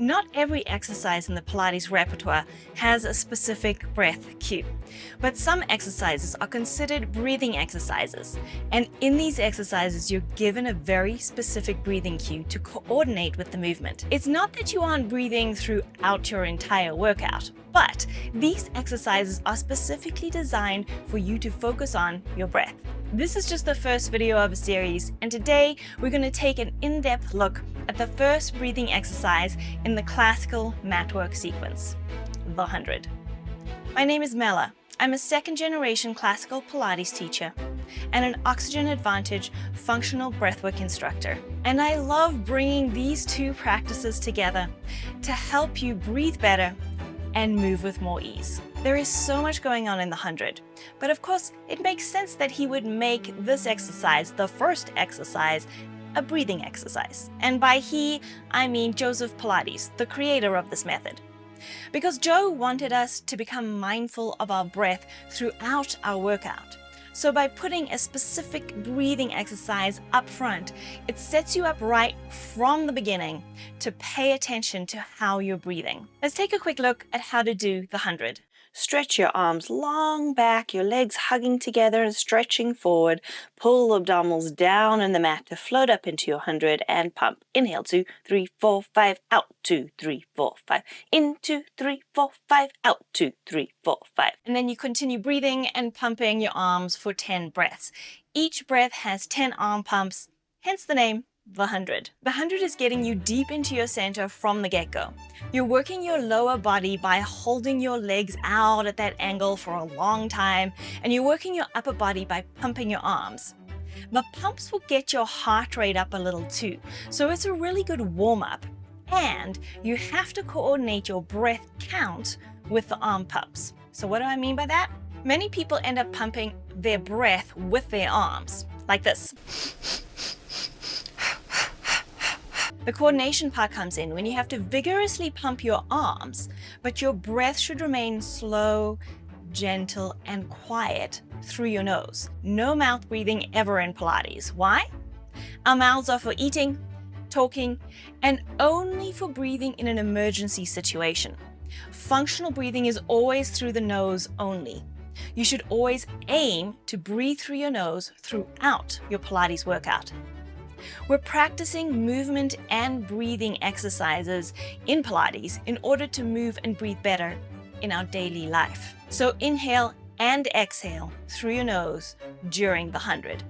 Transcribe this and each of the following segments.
Not every exercise in the Pilates repertoire has a specific breath cue, but some exercises are considered breathing exercises. And in these exercises, you're given a very specific breathing cue to coordinate with the movement. It's not that you aren't breathing throughout your entire workout, but these exercises are specifically designed for you to focus on your breath. This is just the first video of a series, and today we're going to take an in-depth look at the first breathing exercise in the Classical Matwork sequence, the 100. My name is Mela. I'm a second-generation Classical Pilates teacher and an Oxygen Advantage functional breathwork instructor. And I love bringing these two practices together to help you breathe better and move with more ease. There is so much going on in the 100, but of course it makes sense that he would make this exercise, the first exercise, a breathing exercise. And by he, I mean Joseph Pilates, the creator of this method. Because Joe wanted us to become mindful of our breath throughout our workout. So by putting a specific breathing exercise up front, it sets you up right from the beginning to pay attention to how you're breathing. Let's take a quick look at how to do the 100. Stretch your arms long back, your legs hugging together and stretching forward. Pull the abdominals down in the mat to float up into your 100 and pump. Inhale, 2, 3, 4, 5, out, 2, 3, 4, 5. In, 2, 3, 4, 5, out, 2, 3, 4, 5. And then you continue breathing and pumping your arms for 10 breaths. Each breath has 10 arm pumps, hence the name, the 100. The 100 is getting you deep into your center from the get-go. You're working your lower body by holding your legs out at that angle for a long time, and you're working your upper body by pumping your arms. The pumps will get your heart rate up a little too, so it's a really good warm-up. And you have to coordinate your breath count with the arm pumps. So what do I mean by that? Many people end up pumping their breath with their arms, like this. The coordination part comes in when you have to vigorously pump your arms, but your breath should remain slow, gentle, and quiet through your nose. No mouth breathing ever in Pilates. Why? Our mouths are for eating, talking, and only for breathing in an emergency situation. Functional breathing is always through the nose only. You should always aim to breathe through your nose throughout your Pilates workout. We're practicing movement and breathing exercises in Pilates in order to move and breathe better in our daily life. So inhale and exhale through your nose during the 100.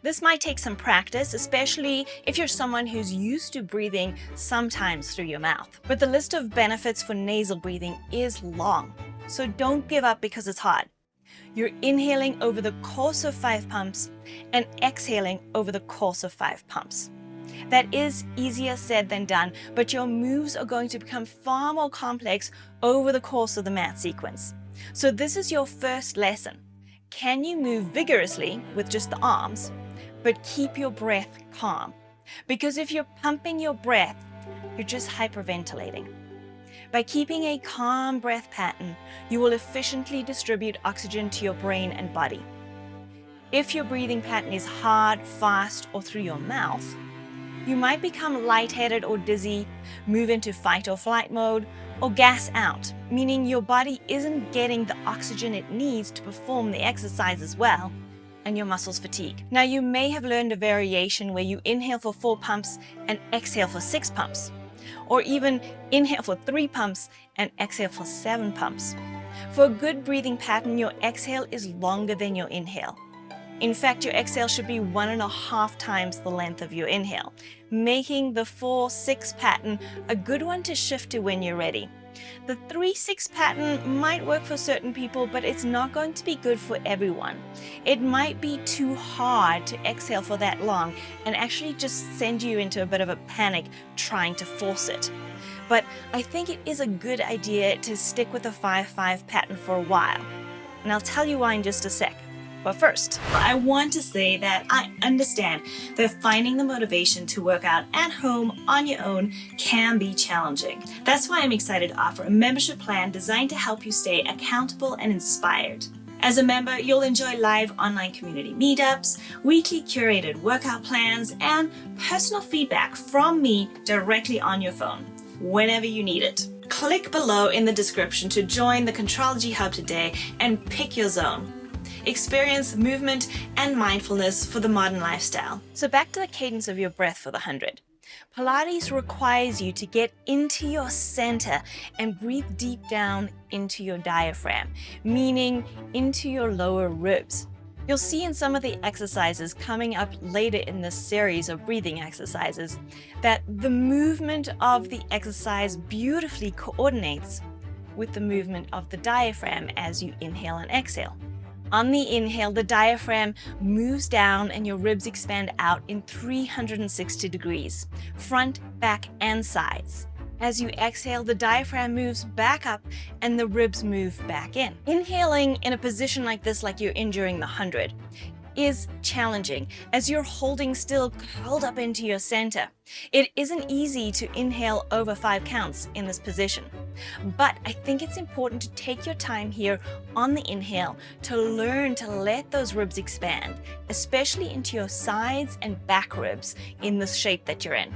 This might take some practice, especially if you're someone who's used to breathing sometimes through your mouth. But the list of benefits for nasal breathing is long, so don't give up because it's hard. You're inhaling over the course of 5 pumps and exhaling over the course of 5 pumps. That is easier said than done, but your moves are going to become far more complex over the course of the mat sequence. So this is your first lesson. Can you move vigorously with just the arms, but keep your breath calm? Because if you're pumping your breath, you're just hyperventilating. By keeping a calm breath pattern, you will efficiently distribute oxygen to your brain and body. If your breathing pattern is hard, fast, or through your mouth, you might become lightheaded or dizzy, move into fight or flight mode, or gas out, meaning your body isn't getting the oxygen it needs to perform the exercise as well, and your muscles fatigue. Now, you may have learned a variation where you inhale for 4 pumps and exhale for 6 pumps. Or even inhale for 3 pumps and exhale for 7 pumps. For a good breathing pattern, your exhale is longer than your inhale. In fact, your exhale should be 1.5 times the length of your inhale, making the 4-6 pattern a good one to shift to when you're ready. The 3-6 pattern might work for certain people, but it's not going to be good for everyone. It might be too hard to exhale for that long and actually just send you into a bit of a panic trying to force it. But I think it is a good idea to stick with the 5-5 pattern for a while. And I'll tell you why in just a sec. But first, I want to say that I understand that finding the motivation to work out at home on your own can be challenging. That's why I'm excited to offer a membership plan designed to help you stay accountable and inspired. As a member, you'll enjoy live online community meetups, weekly curated workout plans, and personal feedback from me directly on your phone. whenever you need it. Click below in the description to join the Contrology Hub today and pick your zone. Experience movement and mindfulness for the modern lifestyle. So back to the cadence of your breath for the 100. Pilates requires you to get into your center and breathe deep down into your diaphragm, meaning into your lower ribs. You'll see in some of the exercises coming up later in this series of breathing exercises that the movement of the exercise beautifully coordinates with the movement of the diaphragm as you inhale and exhale. On the inhale, the diaphragm moves down and your ribs expand out in 360 degrees, front, back, and sides. As you exhale, the diaphragm moves back up and the ribs move back in. Inhaling in a position like this, like you're in during the 100, is challenging as you're holding still, curled up into your center. It isn't easy to inhale over 5 counts in this position, but I think it's important to take your time here on the inhale to learn to let those ribs expand, especially into your sides and back ribs in the shape that you're in.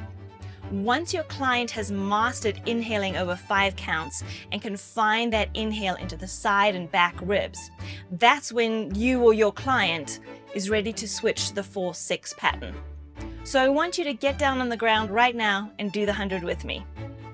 Once your client has mastered inhaling over 5 counts and can find that inhale into the side and back ribs, that's when you or your client is ready to switch to the 4-6 pattern. So I want you to get down on the ground right now and do the 100 with me.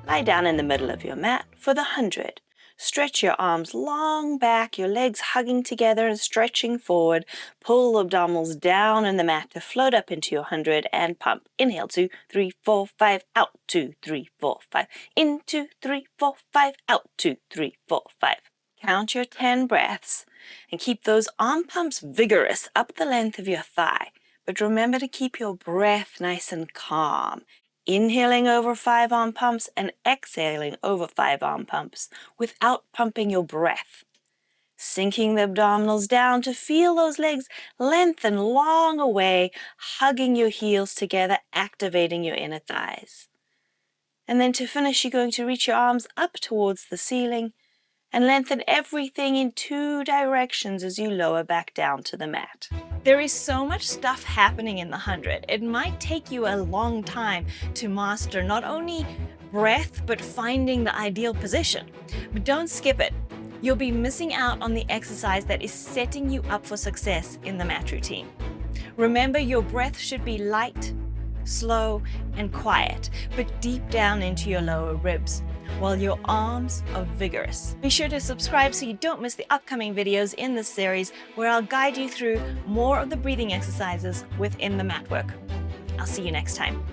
Lie down in the middle of your mat for the 100. Stretch your arms long back, your legs hugging together and stretching forward. Pull the abdominals down in the mat to float up into your 100 and pump. Inhale, 2, 3, 4, 5, out, 2, 3, 4, 5. In, 2, 3, 4, 5, out, 2, 3, 4, 5. Count your 10 breaths and keep those arm pumps vigorous up the length of your thigh. But remember to keep your breath nice and calm. Inhaling over 5 arm pumps and exhaling over 5 arm pumps without pumping your breath. Sinking the abdominals down to feel those legs lengthen long away, hugging your heels together, activating your inner thighs. And then to finish, you're going to reach your arms up towards the ceiling and lengthen everything in 2 directions as you lower back down to the mat. There is so much stuff happening in the 100. It might take you a long time to master not only breath, but finding the ideal position. But don't skip it. You'll be missing out on the exercise that is setting you up for success in the mat routine. Remember, your breath should be light, slow, and quiet, but deep down into your lower ribs, while your arms are vigorous. Be sure to subscribe so you don't miss the upcoming videos in this series where I'll guide you through more of the breathing exercises within the mat work. I'll see you next time.